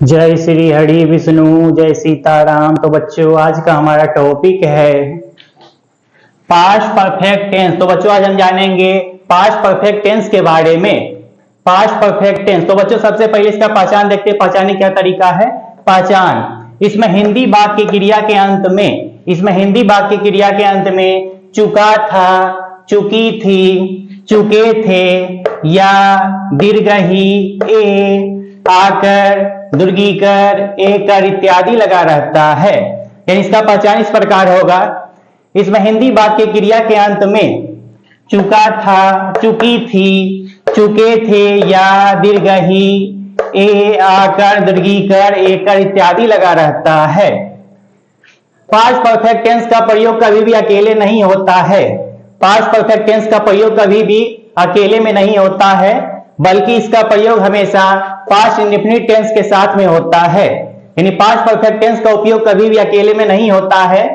जय श्री हरि विष्णु, जय सीताराम। तो बच्चों, आज का हमारा टॉपिक है पास्ट परफेक्ट टेंस। तो बच्चों, आज हम जानेंगे पास्ट परफेक्ट टेंस के बारे में। पास्ट परफेक्ट टेंस तो बच्चों, सबसे पहले इसका पहचान देखते हैं। पहचानने क्या तरीका है? पहचान, इसमें हिंदी वाक्य क्रिया के अंत में, इसमें हिंदी वाक्य क्रिया के अंत में चुका था, चुकी थी, चुके थे या दीर्घही ए आकर, दुर्गीकर, एकर इत्यादि लगा रहता है। यानी इसका पहचान इस प्रकार होगा, इसमें हिंदी वाक्य क्रिया के अंत में चुका था, चुकी थी, चुके थे या दीर्घही ए आकर, दुर्गीकर, एकर इत्यादि लगा रहता है। पास्ट परफेक्ट टेंस का प्रयोग कभी भी अकेले नहीं होता है। पास्ट परफेक्ट टेंस का प्रयोग कभी भी अकेले में नहीं होता है, बल्कि इसका प्रयोग हमेशा पास्ट इंडेफिनिट टेंस के साथ में होता है। यानी पास्ट परफेक्ट टेंस का उपयोग कभी भी अकेले में नहीं होता है,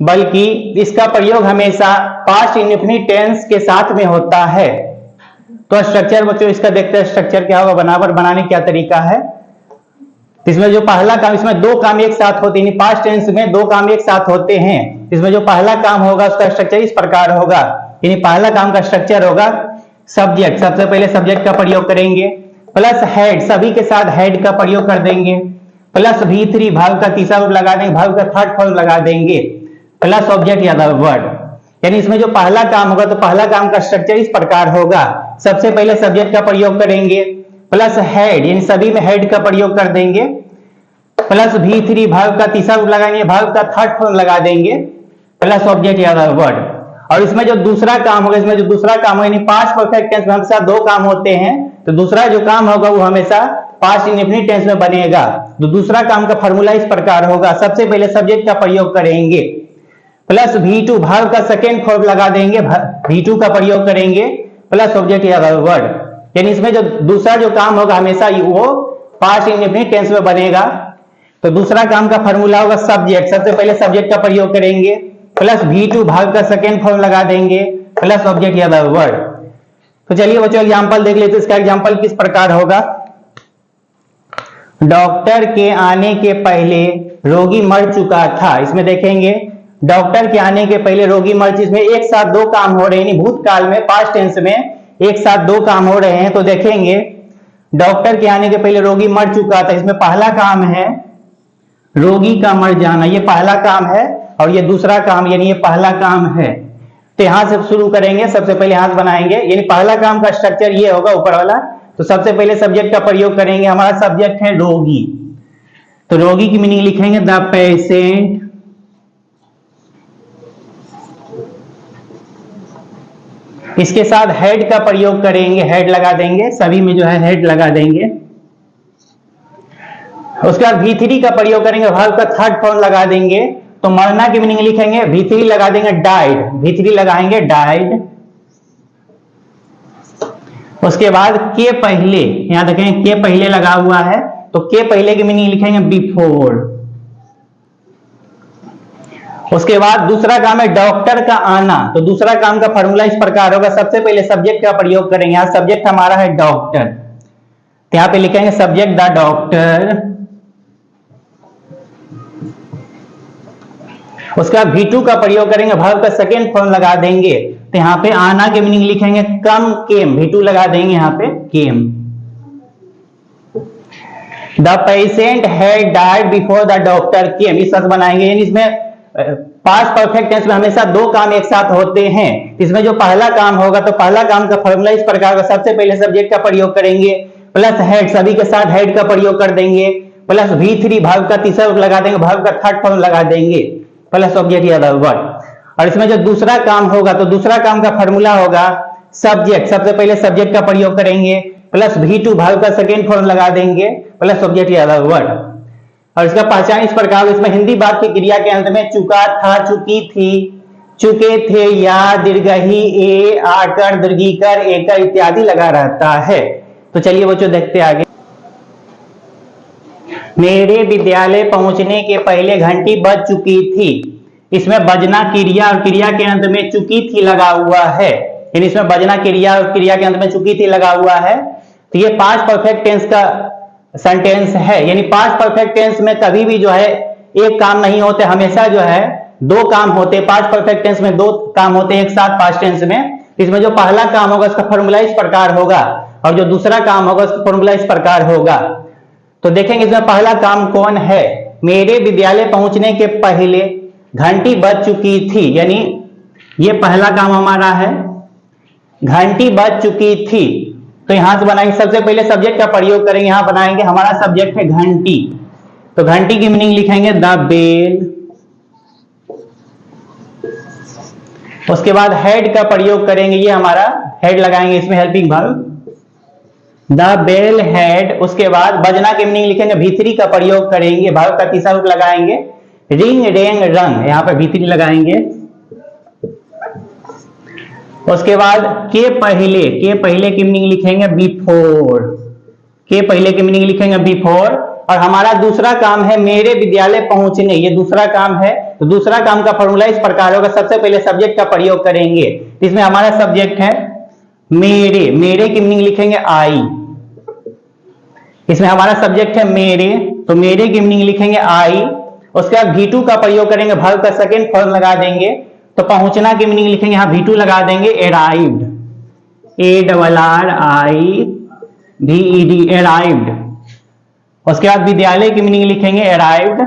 बल्कि इसका प्रयोग हमेशा पास्ट इंडेफिनिट टेंस के साथ में होता है। तो स्ट्रक्चर बच्चों इसका देखते हैं, स्ट्रक्चर क्या होगा, बनावट बनाने क्या तरीका है। इसमें जो पहला काम, इसमें दो काम एक साथ होते हैं। पास्ट टेंस में दो काम एक साथ होते हैं। इसमें जो पहला काम होगा उसका स्ट्रक्चर इस प्रकार होगा। यानी पहला काम का स्ट्रक्चर होगा सब्जेक्ट। सबसे पहले सब्जेक्ट का प्रयोग करेंगे, प्लस हेड, सभी के साथ हेड का प्रयोग कर देंगे, प्लस V3 भाव का तीसरा रूप लगा देंगे, भाव का थर्ड फॉर्म लगा देंगे, प्लस ऑब्जेक्ट या वर्ड। यानी इसमें जो पहला काम होगा, तो पहला काम का स्ट्रक्चर इस प्रकार होगा। सबसे पहले सब्जेक्ट का प्रयोग करेंगे, प्लस हेड, यानी सभी में हेड का प्रयोग कर देंगे, प्लस V3 भाव का तीसरा रूप लगाएंगे, भाव का थर्ड फॉर्म लगा देंगे, प्लस ऑब्जेक्ट या वर्ड। और इसमें जो दूसरा काम होगा, इसमें जो दूसरा काम होगा, यानी पास्ट परफेक्ट टेंस में हमेशा दो काम होते हैं, तो दूसरा जो काम होगा वो हमेशा पास्ट इंडेफिनिट टेंस में बनेगा। तो दूसरा काम का फॉर्मूला इस प्रकार होगा, सबसे पहले सब्जेक्ट का प्रयोग करेंगे, प्लस V2 भाव का सेकेंड फॉर्म लगा देंगे, V2 का प्रयोग करेंगे, प्लस ऑब्जेक्ट या वर्ड। यानी इसमें जो दूसरा जो काम होगा हमेशा वो पास्ट इंडेफिनिट टेंस में बनेगा। तो दूसरा काम का फॉर्मूला होगा सब्जेक्ट, सबसे पहले सब्जेक्ट का प्रयोग करेंगे, प्लस V2 भाग का सेकेंड फॉर्म लगा देंगे, प्लस ऑब्जेक्ट या वर्ड। तो चलिए बच्चों एग्जांपल देख लेते हैं। इसका एग्जांपल किस प्रकार होगा। डॉक्टर के आने के पहले रोगी मर चुका था। इसमें देखेंगे डॉक्टर के आने के पहले रोगी मर, इसमें एक साथ दो काम हो रहे हैं, भूतकाल में पास्ट टेंस में एक साथ दो काम हो रहे हैं। तो देखेंगे डॉक्टर के आने के पहले रोगी मर चुका था, इसमें पहला काम है रोगी का मर जाना, ये पहला काम है, और ये दूसरा काम, यानी ये पहला काम है। तो यहां से शुरू करेंगे, सबसे पहले हाथ बनाएंगे, यानी पहला काम का स्ट्रक्चर ये होगा ऊपर वाला। तो सबसे पहले सब्जेक्ट का प्रयोग करेंगे, हमारा सब्जेक्ट है रोगी, तो रोगी की मीनिंग लिखेंगे द पेशेंट, इसके साथ हेड का प्रयोग करेंगे, हेड लगा देंगे, सभी में जो है हेड लगा देंगे। उसके बाद V3 का प्रयोग करेंगे, भाव का थर्ड फॉर्म लगा देंगे। तो मरना की मीनिंग लिखेंगे, V3 लगा देंगे डाइड, V3 लगाएंगे डाइड। उसके बाद के पहले, यहां देखें के पहले लगा हुआ है, तो के पहले की मीनिंग लिखेंगे बिफोर। उसके बाद दूसरा काम है डॉक्टर का आना, तो दूसरा काम का फॉर्मूला इस प्रकार होगा, सबसे पहले सब्जेक्ट का प्रयोग करेंगे। यहां सब्जेक्ट हमारा है डॉक्टर, तो यहां पे लिखेंगे सब्जेक्ट द डॉक्टर। उसके बाद V2 का प्रयोग करेंगे, भाव का सेकेंड फॉर्म लगा देंगे, तो यहाँ पे आना के मीनिंग लिखेंगे कम केम, V2 लगा देंगे यहाँ पे came. The patient had died before the doctor came, इस शब्द बनाएंगे। यानी इसमें पास्ट परफेक्ट टेंस में हमेशा दो काम एक साथ होते हैं। इसमें जो पहला काम होगा, तो पहला काम का फॉर्मूला इस प्रकार का, सबसे पहले सब्जेक्ट का प्रयोग करेंगे, प्लस हेड, सभी के साथ हेड का प्रयोग कर देंगे, प्लस V3 भाव का तीसरा रूप लगा देंगे, भाव का थर्ड फॉर्म लगा देंगे, प्लस ऑब्जेक्ट या वर्ड। और इसमें जो दूसरा काम होगा, तो दूसरा काम का फॉर्मूला होगा सब्जेक्ट, सबसे पहले सब्जेक्ट का प्रयोग करेंगे, प्लस V2 भाव का सेकेंड फॉर्म लगा देंगे, प्लस ऑब्जेक्ट या वर्ड। और इसका पहचान इस प्रकार, इसमें हिंदी वाक्य क्रिया के अंत में चुका था, चुकी थी, चुके थे या दीर्घही ए आकर, दीर्घीकर, एकर इत्यादि लगा रहता है। तो चलिए बच्चों देखते आगे। मेरे विद्यालय पहुंचने के पहले घंटी बज चुकी थी, इसमें बजना क्रिया और क्रिया के अंत में चुकी थी लगा हुआ है। यानी इसमें बजना क्रिया और क्रिया के अंत में चुकी थी लगा हुआ है। तो ये पास्ट परफेक्ट टेंस का सेंटेंस है, यानी पास्ट परफेक्ट टेंस में कभी भी जो है एक काम नहीं होते, हमेशा जो है दो काम होते हैं। पास्ट परफेक्ट टेंस में दो काम होते हैं एक साथ पास्ट टेंस में। इसमें जो पहला काम होगा उसका फॉर्मूला इस प्रकार होगा और जो दूसरा काम होगा उसका फॉर्मूला इस प्रकार होगा। तो देखेंगे इसमें पहला काम कौन है। मेरे विद्यालय पहुंचने के पहले घंटी बज चुकी थी, यानी ये पहला काम हमारा है, घंटी बज चुकी थी। तो यहां से बनाएंगे, सबसे पहले सब्जेक्ट का प्रयोग करेंगे, यहां बनाएंगे हमारा सब्जेक्ट है घंटी, तो घंटी की मीनिंग लिखेंगे द बेल। उसके बाद हेड का प्रयोग करेंगे, ये हमारा हेड लगाएंगे इसमें helping verb, the bell had. उसके बाद बजना की मीनिंग लिखेंगे भीतरी का प्रयोग करेंगे, वर्ब का तीसरा रूप लगाएंगे रिंग रेंग रंग, यहां पर भीतरी लगाएंगे। उसके बाद के पहले की मीनिंग लिखेंगे बिफोर, के पहले की मीनिंग लिखेंगे बिफोर। और हमारा दूसरा काम है मेरे विद्यालय पहुंचने, ये दूसरा काम है, तो दूसरा काम का फॉर्मूला इस प्रकार होगा, सबसे पहले सब्जेक्ट का प्रयोग करेंगे। इसमें हमारा सब्जेक्ट है मेरे, मेरे की मीनिंग लिखेंगे आई, इसमें हमारा सब्जेक्ट है मेरे, तो मेरे की मीनिंग लिखेंगे आई। उसके बाद V2 का प्रयोग करेंगे, वर्ब का सेकंड फॉर्म लगा देंगे, तो पहुंचना की मीनिंग लिखेंगे, यहां V2 लगा देंगे अराइव्ड, ARRIVED, अराइव्ड। उसके बाद विद्यालय की मीनिंग लिखेंगे अराइव्ड,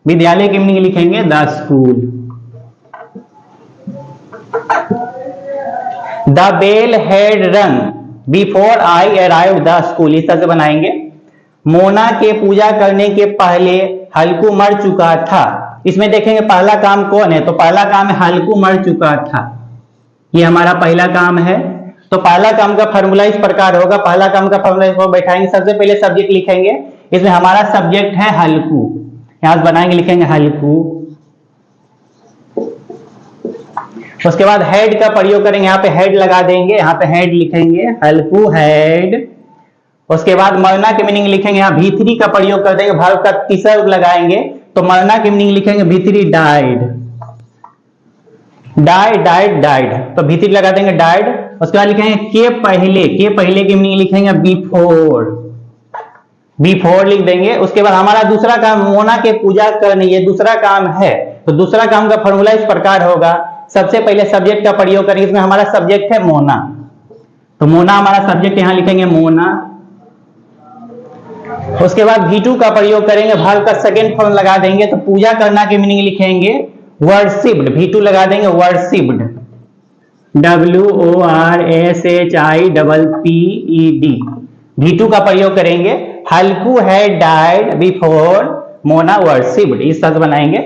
विद्यालय की मीनिंग लिखेंगे the school. The bell had rung before I arrived the school, इस तरह से बनाएंगे। मोना के पूजा करने के पहले हल्कू मर चुका था, इसमें देखेंगे पहला काम कौन है, तो पहला काम है हल्कू मर चुका था, ये हमारा पहला काम है। तो पहला काम का फॉर्मूला इस प्रकार होगा, पहला काम का फॉर्मूला इसको बैठाएंगे, सबसे पहले सब्जेक्ट लिखेंगे, इसमें हमारा सब्जेक्ट है हल्कू, यहां से बनाएंगे लिखेंगे हल्कू। उसके बाद हेड का प्रयोग करेंगे, यहाँ पे हेड लगा देंगे, यहाँ पे हेड लिखेंगे हल्कू हेड। उसके बाद मरना की मीनिंग लिखेंगे, यहाँ भीतरी का प्रयोग कर देंगे, वर्ब का तीसरा रूप लगाएंगे, तो मरना की मीनिंग लिखेंगे भीतरी डाइड, डाइड, तो भीतरी लगा देंगे डाइड। उसके बाद लिखेंगे के पहले की मीनिंग लिखेंगे बिफोर लिख देंगे। उसके बाद हमारा दूसरा काम मोना के पूजा करने, ये दूसरा काम है, तो दूसरा काम का फॉर्मूला इस प्रकार होगा, सबसे पहले सब्जेक्ट का प्रयोग करेंगे, इसमें हमारा सब्जेक्ट है मोना, तो मोना हमारा सब्जेक्ट यहां लिखेंगे मोना। उसके बाद V2 का प्रयोग करेंगे, वर्ब का सेकंड फॉर्म लगा देंगे, तो पूजा करना की मीनिंग लिखेंगे वर्शिप्ड, V2 लगा देंगे वर्शिप्ड, WORSHIPPED, V2 का प्रयोग करेंगे। हल्कू है डाइड बिफोर मोना वर्शिप्ड, इस तरह बनाएंगे।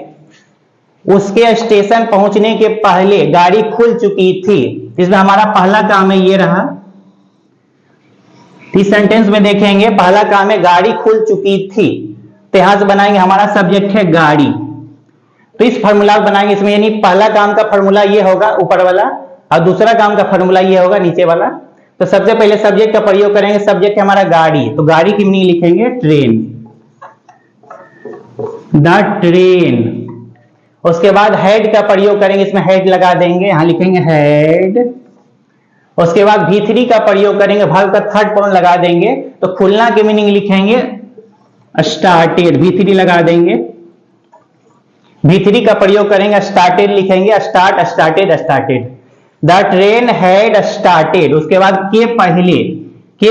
उसके स्टेशन पहुंचने के पहले गाड़ी खुल चुकी थी, इसमें हमारा पहला काम है ये रहा, इस सेंटेंस में देखेंगे पहला काम है गाड़ी खुल चुकी थी, तो यहां से बनाएंगे हमारा सब्जेक्ट है गाड़ी, तो इस फॉर्मूला बनाएंगे इसमें, यानी पहला काम का फॉर्मूला ये होगा ऊपर वाला और दूसरा काम का फॉर्मूला ये होगा नीचे वाला। तो सबसे पहले सब्जेक्ट का प्रयोग करेंगे, सब्जेक्ट है हमारा गाड़ी, तो गाड़ी की मीनिंग लिखेंगे ट्रेन, द ट्रेन। उसके बाद हेड का प्रयोग करेंगे, इसमें हेड लगा देंगे, यहां लिखेंगे हेड। उसके बाद V3 का प्रयोग करेंगे, वर्ब का थर्ड फॉर्म लगा देंगे, तो खुलना की मीनिंग लिखेंगे स्टार्टेड, V3 लगा देंगे। V3 का प्रयोग करेंगे, स्टार्टेड लिखेंगे, started. The train had started. उसके बाद के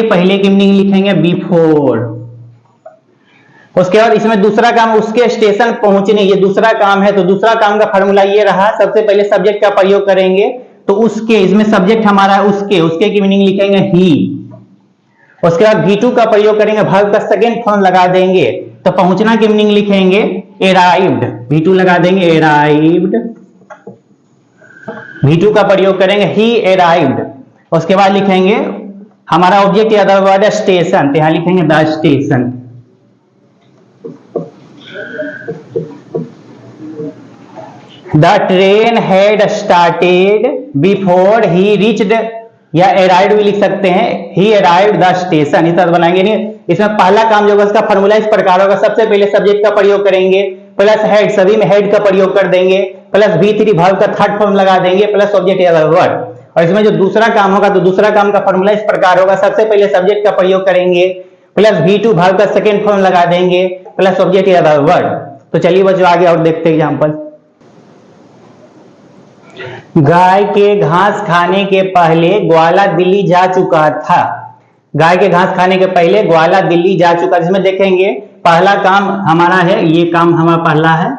पहले की मीनिंग लिखेंगे बिफोर। उसके बाद इसमें दूसरा काम उसके स्टेशन पहुंचने, ये दूसरा काम है, तो दूसरा काम का फॉर्मूला ये रहा, सबसे पहले सब्जेक्ट का प्रयोग करेंगे, तो उसके, इसमें सब्जेक्ट हमारा है उसके की मीनिंग लिखेंगे ही। उसके बाद V2 का प्रयोग करेंगे, वर्ब का सेकंड फॉर्म लगा देंगे, तो पहुंचना की मीनिंग लिखेंगे अराइव्ड, V2 लगा देंगे अराइव्ड। V2 का प्रयोग करेंगे ही अराइव्ड। उसके बाद लिखेंगे हमारा ऑब्जेक्ट या वर्ड है स्टेशन, तो यहां लिखेंगे the station. The train had started before he reached, या अराइव्ड भी लिख सकते हैं, ही अराइव्ड द स्टेशन, इस तरह बनाएंगे। नहीं, इसमें पहला काम जो होगा उसका फॉर्मूला इस प्रकार होगा, सबसे पहले सब्जेक्ट का प्रयोग करेंगे, प्लस हेड, सभी में हेड का प्रयोग कर देंगे, प्लस V3 वर्ब का थर्ड फॉर्म लगा देंगे, प्लस ऑब्जेक्ट या वर्ड। और इसमें जो दूसरा काम होगा, तो दूसरा काम का फॉर्मूला इस प्रकार होगा, सबसे पहले सब्जेक्ट का प्रयोग करेंगे, प्लस V2 वर्ब का सेकेंड फॉर्म लगा देंगे प्लस ऑब्जेक्ट या अदर वर्ड। तो चलिए बच्चों आगे और देखते हैं एग्जांपल। गाय के घास खाने के पहले ग्वाला दिल्ली जा चुका था। गाय के घास खाने के पहले ग्वाला दिल्ली जा चुका, जिसमें देखेंगे पहला काम हमारा है, ये काम हमारा पहला है,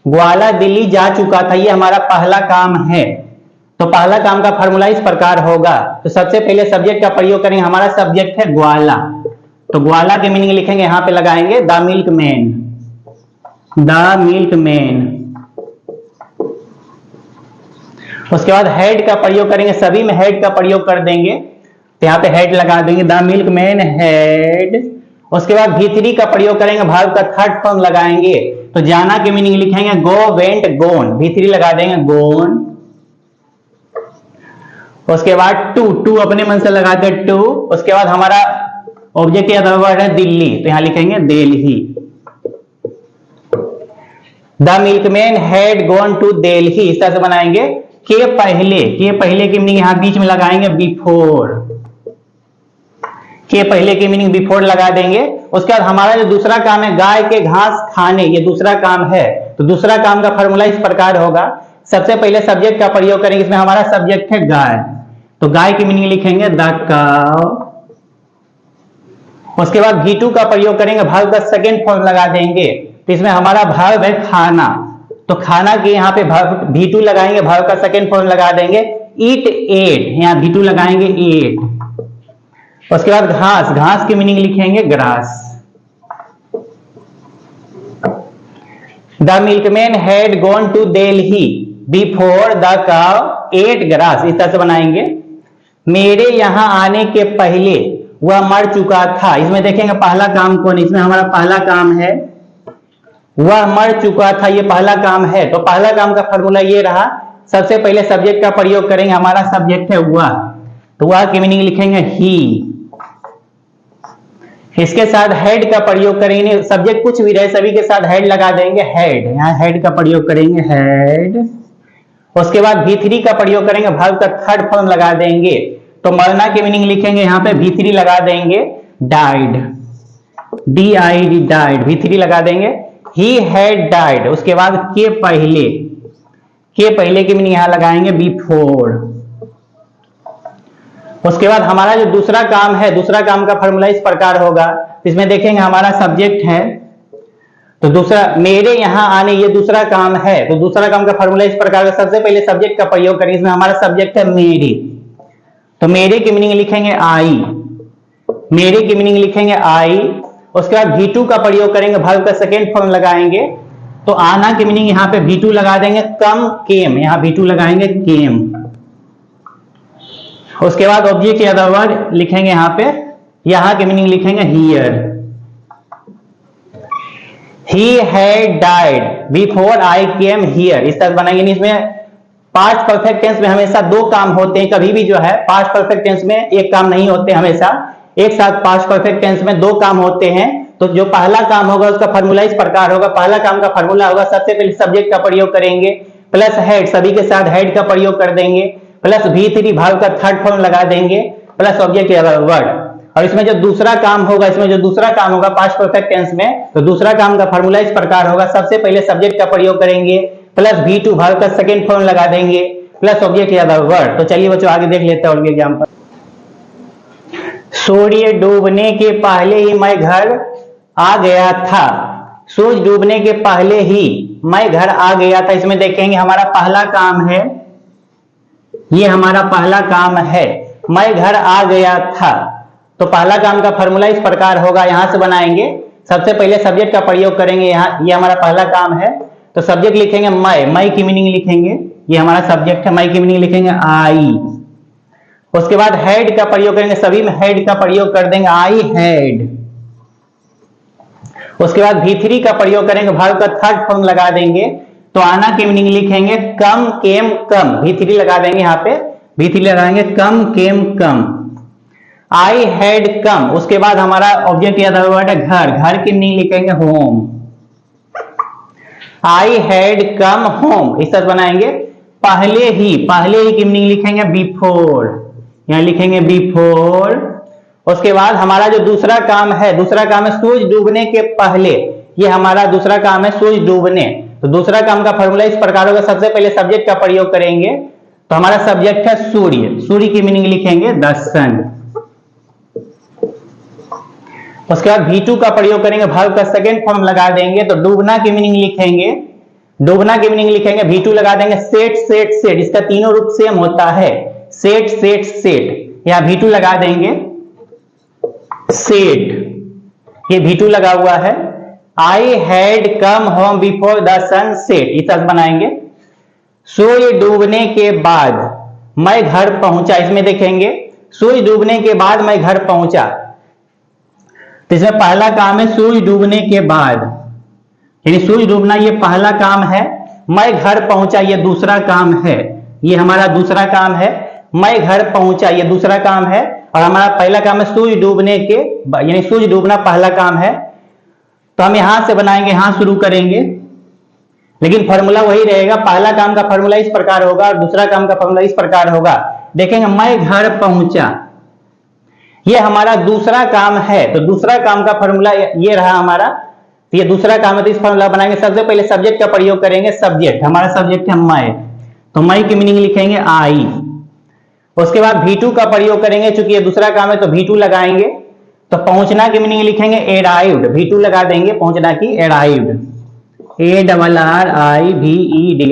ग्वाला दिल्ली जा चुका था, ये हमारा पहला काम है। तो पहला काम का फॉर्मूला इस प्रकार होगा। तो सबसे पहले सब्जेक्ट का प्रयोग करेंगे, हमारा सब्जेक्ट है ग्वाला, तो ग्वाला के मीनिंग लिखेंगे, यहां पे लगाएंगे the milk man, the milk man. उसके बाद हेड का प्रयोग करेंगे, सभी में हेड का प्रयोग कर देंगे, तो यहाँ पे हेड लगा देंगे द मिल्क मैन हेड। उसके बाद V3 का प्रयोग करेंगे, वर्ब का थर्ड फॉर्म लगाएंगे, तो जाना के मीनिंग लिखेंगे गो वेंट गोन, V3 लगा देंगे गोन। उसके बाद टू अपने मन से लगाते टू। उसके बाद हमारा ऑब्जेक्ट या वर्ड है दिल्ली, तो यहां लिखेंगे Delhi. The milkman had gone to Delhi, इस तरह से बनाएंगे। के पहले की मीनिंग यहां बीच में लगाएंगे बिफोर, के पहले की मीनिंग बिफोर लगा देंगे। उसके बाद हमारा जो दूसरा काम है गाय के घास खाने, ये दूसरा काम है, तो दूसरा काम का फॉर्मूला इस प्रकार होगा। सबसे पहले सब्जेक्ट का प्रयोग करेंगे, इसमें हमारा सब्जेक्ट है गाय, तो गाय की मीनिंग लिखेंगे द काउ। उसके बाद V2 का प्रयोग करेंगे, वर्ब का सेकेंड फॉर्म लगा देंगे, तो इसमें हमारा वर्ब है खाना, तो खाना के यहाँ पे V2 लगाएंगे, वर्ब का सेकेंड फॉर्म लगा देंगे ईट एट, यहाँ V2 लगाएंगे एट। उसके बाद घास की मीनिंग लिखेंगे grass. The milkman had gone to Delhi before the cow ate grass, इस तरह से बनाएंगे। मेरे यहां आने के पहले वह मर चुका था, इसमें देखेंगे पहला काम कौन, इसमें हमारा पहला काम है वह मर चुका था, ये पहला काम है, तो पहला काम का फॉर्मूला ये रहा। सबसे पहले सब्जेक्ट का प्रयोग करेंगे, हमारा सब्जेक्ट है वह, तो वह की मीनिंग लिखेंगे ही। इसके साथ हेड का प्रयोग करेंगे, सब्जेक्ट कुछ भी रहे सभी के साथ हेड लगा देंगे हेड, यहाँ हेड का प्रयोग करेंगे हेड। उसके बाद V3 का प्रयोग करेंगे, वर्ब का थर्ड फॉर्म लगा देंगे, तो मरना की मीनिंग लिखेंगे, यहाँ पे V3 लगा देंगे डाइड, DID डाइड, V3 लगा देंगे। ही हैड डाइड, उसके बाद के पहले की मीनिंग यहां लगाएंगे बिफोर। उसके बाद हमारा जो दूसरा काम है, दूसरा काम का फॉर्मूला इस प्रकार होगा, इसमें देखेंगे हमारा सब्जेक्ट है, तो दूसरा मेरे यहां आने, ये दूसरा काम है, तो दूसरा काम का फॉर्मूला इस प्रकार का। सबसे पहले सब्जेक्ट का प्रयोग करेंगे, इसमें हमारा सब्जेक्ट है मेरे, तो मेरे की मीनिंग लिखेंगे आई, मेरे की मीनिंग लिखेंगे आई। उसके बाद V2 का प्रयोग करेंगे, वर्ब का सेकेंड फॉर्म लगाएंगे, तो आना की मीनिंग यहाँ पे V2 लगा देंगे कम केम, यहाँ V2 लगाएंगे केम। उसके बाद ऑब्जेक्ट या अदर वर्ड लिखेंगे, यहाँ की मीनिंग लिखेंगे here. He had died before I came here, इस तरह बनाएंगे। इसमें पास्ट परफेक्ट टेंस में हमेशा दो काम होते हैं, कभी भी जो है पास्ट परफेक्ट टेंस में एक काम नहीं होते, हमेशा एक साथ पास्ट परफेक्ट टेंस में दो काम होते हैं। तो जो पहला काम होगा उसका फॉर्मूला इस प्रकार होगा, पहला काम का फॉर्मूला होगा, सबसे पहले सब्जेक्ट का प्रयोग करेंगे, प्लस हेड, सभी के साथ हेड का प्रयोग कर देंगे, प्लस V3 वर्ब का थर्ड फॉर्म लगा देंगे, प्लस ऑब्जेक्ट या वर्ड। और इसमें जो दूसरा काम होगा, पास्ट परफेक्ट टेंस में, तो दूसरा काम का फॉर्मूला इस प्रकार होगा। सबसे पहले सब्जेक्ट का प्रयोग करेंगे, प्लस V2 वर्ब का सेकेंड फॉर्म लगा देंगे, प्लस ऑब्जेक्ट या वर्ड। तो चलिए बच्चों आगे देख लेते हैं और भी एग्जांपल। सूर्य डूबने के पहले ही मैं घर आ गया था, सूरज डूबने के पहले ही मैं घर आ गया था, इसमें देखेंगे हमारा पहला काम है, ये हमारा पहला काम है, मैं घर आ गया था। तो पहला काम का फॉर्मूला इस प्रकार होगा, यहां से बनाएंगे। सबसे पहले सब्जेक्ट का प्रयोग करेंगे, यहाँ ये हमारा पहला काम है, तो सब्जेक्ट लिखेंगे मैं की मीनिंग लिखेंगे, ये हमारा सब्जेक्ट है, मैं की मीनिंग लिखेंगे आई। उसके बाद हेड का प्रयोग करेंगे, सभी में हेड का प्रयोग कर देंगे, आई हैड। उसके बाद V3 का प्रयोग करेंगे, वर्ब का थर्ड फॉर्म लगा देंगे, तो आना की मीनिंग लिखेंगे कम केम कम, V3 लगा देंगे, यहाँ पे V3 लगाएंगे कम केम कम, आई हैड कम। उसके बाद हमारा ऑब्जेक्ट या वर्ड है घर की मीनिंग लिखेंगे home, I had come home, इस तरह बनाएंगे। पहले ही की मीनिंग लिखेंगे बिफोर, यहां लिखेंगे बिफोर। उसके बाद हमारा जो दूसरा काम है, दूसरा काम है सूरज डूबने के पहले। ये हमारा दूसरा काम है सूरज डूबने। तो दूसरा काम का फॉर्मूला इस प्रकार होगा, सबसे पहले सब्जेक्ट का प्रयोग करेंगे। तो हमारा सब्जेक्ट है सूर्य, सूर्य की मीनिंग लिखेंगे द सन। उसके बाद V2 का प्रयोग करेंगे, वर्ब का सेकंड फॉर्म लगा देंगे। तो डूबना की मीनिंग लिखेंगे, डूबना की मीनिंग लिखेंगे, V2 लगा देंगे। सेट सेट सेट, इसका तीनों रूप सेम होता है, सेट सेट सेट। यहां V2 लगा देंगे, सेट, ये V2 लगा हुआ है। I had come home before the sun set, इस तरह बनाएंगे। सूर्य डूबने के बाद मैं घर पहुंचा, इसमें देखेंगे सूर्य डूबने के बाद मैं घर पहुंचा। तो इसमें पहला काम है सूर्य डूबने के बाद, यानी सूर्य डूबना ये पहला काम है। मैं घर पहुंचा ये दूसरा काम है, ये हमारा दूसरा काम है। मैं घर पहुंचा ये दूसरा काम है, और हमारा पहला काम है सूर्य डूबने के, यानी सूर्य डूबना पहला काम है। तो हम यहां से बनाएंगे, यहां शुरू करेंगे, लेकिन फॉर्मूला वही रहेगा। पहला काम का फॉर्मूला इस प्रकार होगा और दूसरा काम का फॉर्मूला इस प्रकार होगा। देखेंगे मैं घर पहुंचा, ये हमारा दूसरा काम है। तो दूसरा काम का फॉर्मूला ये रहा हमारा, तो ये दूसरा काम है, तो इस फॉर्मूला बनाएंगे। सबसे पहले सब्जेक्ट का प्रयोग करेंगे, सब्जेक्ट हमारा सब्जेक्ट है मैं, तो मैं की मीनिंग लिखेंगे आई। उसके बाद V2 का प्रयोग करेंगे, चूंकि ये दूसरा काम है तो V2 लगाएंगे। तो पहुंचना की मीनिंग लिखेंगे अराइव्ड, V2 लगा देंगे, पहुंचना की अराइव्ड, ARRIVED,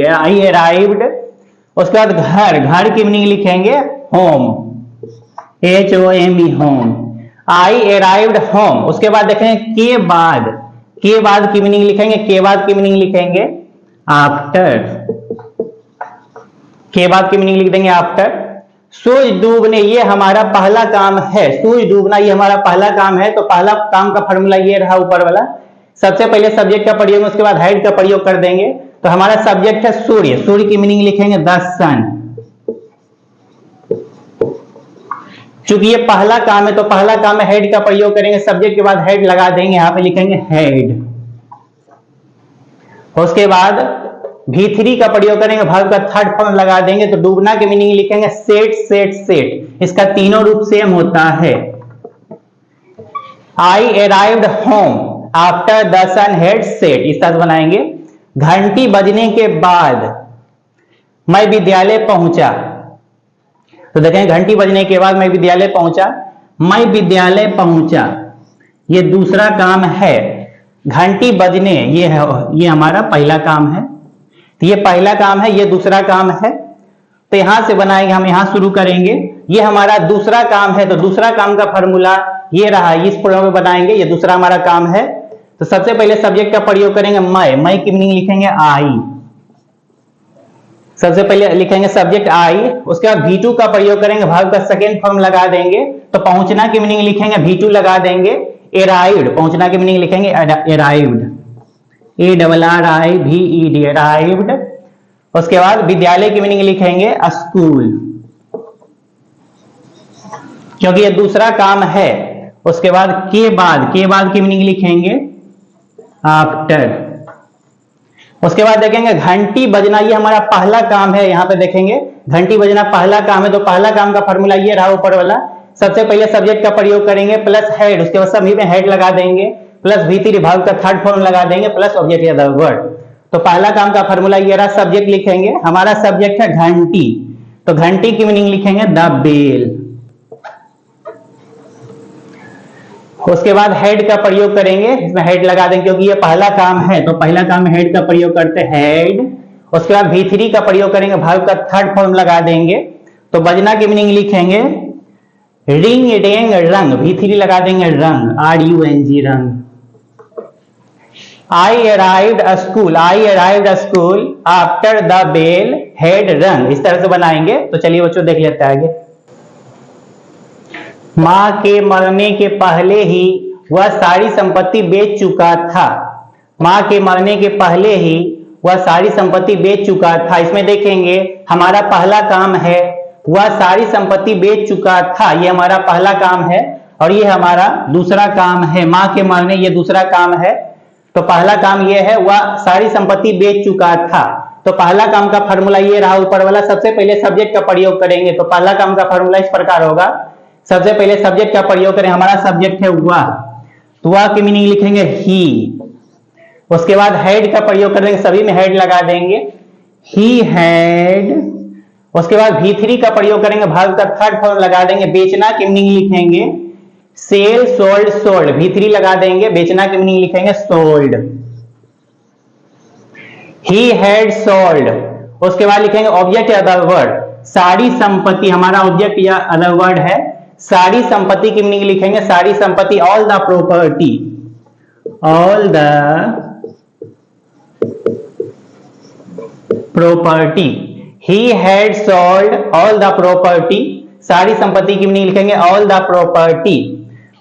आई अराइव्ड। उसके बाद घर, घर की मीनिंग लिखेंगे होम, HOME होम, आई अराइव्ड होम। उसके बाद देखेंगे के बाद की मीनिंग लिखेंगे, के बाद की मीनिंग लिखेंगे आफ्टर, के बाद की मीनिंग लिख देंगे आफ्टर। सूरज डूबने ये हमारा पहला काम है, सूरज डूबना ये हमारा पहला काम है। तो पहला काम का फॉर्मूला ये रहा ऊपर वाला, सबसे पहले सब्जेक्ट का प्रयोग, उसके बाद हेड का प्रयोग कर देंगे। तो हमारा सब्जेक्ट है सूर्य, सूर्य की मीनिंग लिखेंगे द सन। चूंकि ये पहला काम है तो पहला काम है हेड का प्रयोग करेंगे, सब्जेक्ट के बाद हेड लगा देंगे, यहां पे लिखेंगे हेड। उसके बाद V3 का प्रयोग करेंगे, वर्ब का थर्ड फॉर्म लगा देंगे। तो डूबना की मीनिंग लिखेंगे सेट सेट सेट, इसका तीनों रूप सेम होता है। I arrived home after the sun had set, इस तरह बनाएंगे। घंटी बजने के बाद मैं विद्यालय पहुंचा, तो देखें घंटी बजने के बाद मैं विद्यालय पहुंचा, मैं विद्यालय पहुंचा ये दूसरा काम है। घंटी बजने ये है, ये हमारा पहला काम है। तो ये पहला काम है, ये दूसरा काम है। तो यहां से बनाएंगे, हम यहां शुरू करेंगे, ये हमारा दूसरा काम है। तो दूसरा काम का फॉर्मूला ये रहा, इस फॉर्मूला में बनाएंगे, ये दूसरा हमारा काम है। तो सबसे पहले सब्जेक्ट का प्रयोग करेंगे मैं की मीनिंग लिखेंगे आई, सबसे पहले लिखेंगे सब्जेक्ट आई। उसके बाद V2 का प्रयोग करेंगे, वर्ब का सेकंड फॉर्म लगा देंगे। तो पहुंचना की मीनिंग लिखेंगे V2 लगा देंगे अराइव्ड, पहुंचना की मीनिंग लिखेंगे अराइव्ड, ARRIVED अराइव्ड। उसके बाद विद्यालय की मीनिंग लिखेंगे स्कूल, क्योंकि ये दूसरा काम है। उसके बाद के बाद की मीनिंग लिखेंगे आफ्टर। उसके बाद देखेंगे घंटी बजना ये हमारा पहला काम है, यहां पे देखेंगे घंटी बजना पहला काम है। तो पहला काम का फॉर्मूला ये रहा ऊपर वाला, सबसे पहले सब्जेक्ट का प्रयोग करेंगे प्लस हेड, उसके बाद सभी में हेड लगा देंगे, प्लस V3 वर्ब का थर्ड फॉर्म लगा देंगे, प्लस ऑब्जेक्ट या द वर्ड। तो पहला काम का फॉर्मूला ये रहा, सब्जेक्ट लिखेंगे, हमारा सब्जेक्ट है घंटी, तो घंटी की मीनिंग लिखेंगे द बेल। उसके बाद हेड का प्रयोग करेंगे, इसमें हेड लगा देंगे क्योंकि ये पहला काम है, तो पहला काम में हेड का प्रयोग करते हैं हेड। उसके बाद V3 का प्रयोग करेंगे, वर्ब का थर्ड फॉर्म लगा देंगे। तो बजना की मीनिंग लिखेंगे रिंग डेंग रंग, V3 लगा देंगे rung, RUNG rung. I arrived school after the bell had rung, इस तरह से बनाएंगे। तो चलिए बच्चों देख लेते हैं आगे। मां के मरने के पहले ही वह सारी संपत्ति बेच चुका था, मां के मरने के पहले ही वह सारी संपत्ति बेच चुका था। इसमें देखेंगे हमारा पहला काम है, वह सारी संपत्ति बेच चुका था, ये हमारा पहला काम है। और ये हमारा दूसरा काम है, मां के मरने ये दूसरा काम है। तो पहला काम ये है, वह सारी संपत्ति बेच चुका था। तो पहला काम का फॉर्मूला ये रहा ऊपर वाला, सबसे पहले सब्जेक्ट का प्रयोग करेंगे। तो पहला काम का फॉर्मूला इस प्रकार होगा, सबसे पहले सब्जेक्ट का प्रयोग करें, हमारा सब्जेक्ट है वह, तो वह की मीनिंग लिखेंगे ही। उसके बाद हैड का प्रयोग करेंगे, सभी में हैड लगा देंगे, ही हैड। उसके बाद V3 का प्रयोग करेंगे, वर्ब का थर्ड फॉर्म लगा देंगे, बेचना की मीनिंग लिखेंगे सेल, सोल्ड, सोल्ड, V3 लगा देंगे, बेचना की मीनिंग लिखेंगे सोल्ड, ही हैड सोल्ड। उसके बाद लिखेंगे ऑब्जेक्ट या अदर वर्ड, सारी संपत्ति, हमारा ऑब्जेक्ट या अदर वर्ड है, सारी संपत्ति की मीनिंग लिखेंगे सारी संपत्ति, all the property, all the property, he had sold all the property, सारी संपत्ति की मीनिंग लिखेंगे ऑल द प्रॉपर्टी।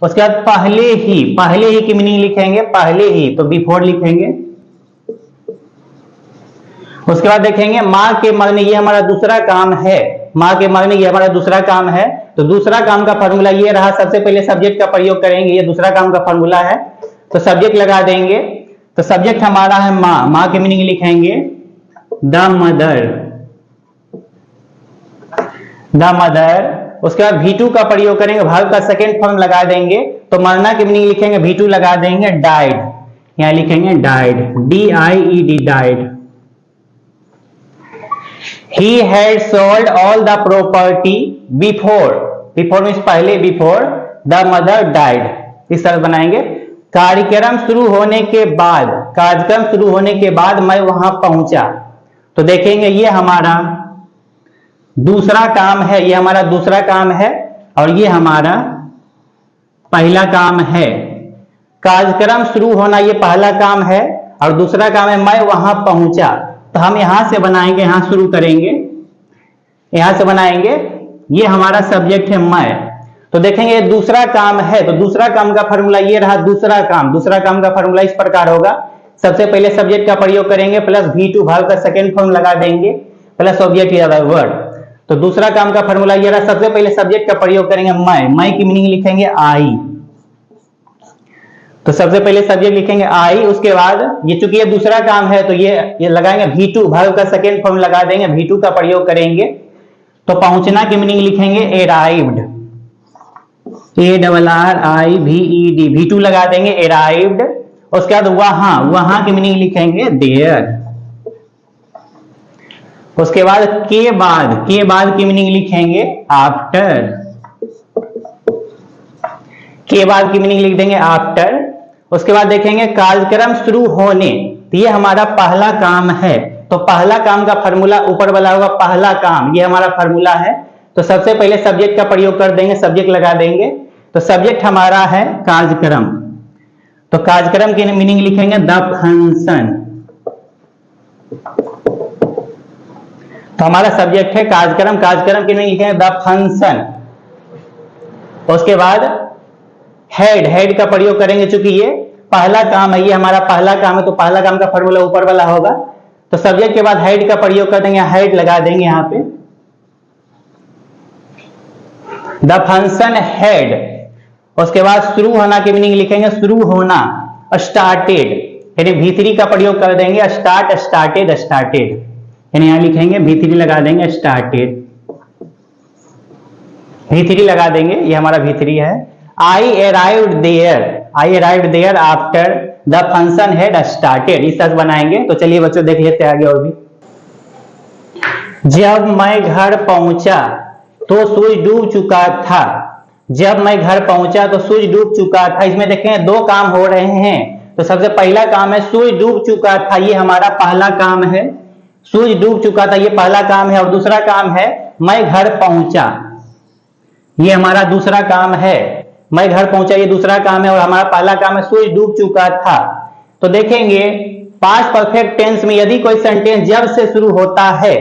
उसके बाद पहले ही की मीनिंग लिखेंगे पहले ही, तो बिफोर लिखेंगे। उसके बाद देखेंगे मां के मरने, ये हमारा दूसरा काम है, मां के मरने ये हमारा दूसरा काम है, तो दूसरा काम का फॉर्मूला ये रहा, सबसे पहले सब्जेक्ट का प्रयोग करेंगे, ये दूसरा काम का फॉर्मूला है, तो सब्जेक्ट लगा देंगे, तो सब्जेक्ट हमारा है मां, मां की मीनिंग लिखेंगे द मदर, द मदर। उसके बाद V2 का प्रयोग करेंगे, वर्ब का सेकेंड फॉर्म लगा देंगे, तो मरना की मीनिंग लिखेंगे V2 लगा देंगे डाइड, यहां लिखेंगे died, DIED died. He had sold all the property before, before means पहले, before the mother died, इस तरह बनाएंगे। कार्यक्रम शुरू होने के बाद, कार्यक्रम शुरू होने के बाद मैं वहां पहुंचा, तो देखेंगे ये हमारा दूसरा काम है, ये हमारा दूसरा काम है, और ये हमारा पहला काम है। कार्यक्रम शुरू होना ये पहला काम है, और दूसरा काम है मैं वहां पहुंचा, तो हम यहां से बनाएंगे, यहां शुरू करेंगे, यहां से बनाएंगे, ये हमारा सब्जेक्ट है मैं, तो देखेंगे ये दूसरा काम है, तो दूसरा काम का फॉर्मूला ये रहा, दूसरा काम का फॉर्मूला इस प्रकार होगा, सबसे पहले सब्जेक्ट का प्रयोग करेंगे, प्लस V2 वर्ब का सेकेंड फॉर्म लगा देंगे, प्लस ऑब्जेक्ट या अदर वर्ड, तो दूसरा काम का फॉर्मूला ये रहा, सबसे पहले सब्जेक्ट का प्रयोग करेंगे मैं की मीनिंग लिखेंगे आई, तो सबसे पहले सब्जेक्ट लिखेंगे आई। उसके बाद ये चूंकि ये दूसरा काम है, तो ये लगाएंगे V2 वर्ब का सेकेंड फॉर्म लगा देंगे, V2 का प्रयोग करेंगे, तो पहुंचना की मीनिंग लिखेंगे अराइव्ड, ARRIVED, V2 लगा देंगे अराइव्ड। उसके बाद वहां की मीनिंग लिखेंगे देयर। उसके बाद के बाद की मीनिंग लिखेंगे आफ्टर, के बाद की मीनिंग लिख देंगे आफ्टर। उसके बाद देखेंगे कार्यक्रम शुरू होने, तो ये हमारा पहला काम है, तो पहला काम का फॉर्मूला ऊपर वाला होगा, पहला काम, ये हमारा फॉर्मूला है, तो सबसे पहले सब्जेक्ट का प्रयोग कर देंगे, सब्जेक्ट लगा देंगे, तो सब्जेक्ट हमारा है कार्यक्रम, तो कार्यक्रम की मीनिंग लिखेंगे द फंक्शन, तो हमारा सब्जेक्ट है कार्यक्रम, कार्यक्रम की मीनिंग लिखेंगे द फंक्शन। उसके बाद हेड का प्रयोग करेंगे, चूंकि ये पहला काम है, ये हमारा पहला काम है, तो पहला काम का फॉर्मूला ऊपर वाला होगा, तो सब्जेक्ट के बाद हेड का प्रयोग कर देंगे, हेड लगा देंगे यहां पे, द फंक्शन हेड। उसके बाद शुरू होना की मीनिंग लिखेंगे शुरू होना, स्टार्टेड, यानी V3 का प्रयोग कर देंगे, स्टार्ट, स्टार्टेड, स्टार्टेड, यानी यहां लिखेंगे V3 लगा देंगे स्टार्टेड, V3 लगा देंगे, ये हमारा V3 है। I arrived there after the function had started, इस तरह बनाएंगे। तो चलिए बच्चों देख लेते हैं आगे और भी। जब मैं घर पहुंचा तो सूरज डूब चुका था, जब मैं घर पहुंचा तो सूरज डूब चुका था, इसमें देखें दो काम हो रहे हैं, तो सबसे पहला काम है सूरज डूब चुका था, ये हमारा पहला काम है, सूरज डूब चुका था ये पहला काम है, और दूसरा काम है मैं घर पहुंचा, ये हमारा दूसरा काम है, मैं घर पहुंचा ये दूसरा काम है, और हमारा पहला काम है सूरज डूब चुका था। तो देखेंगे पास्ट परफेक्ट टेंस में यदि कोई सेंटेंस जब से शुरू होता है,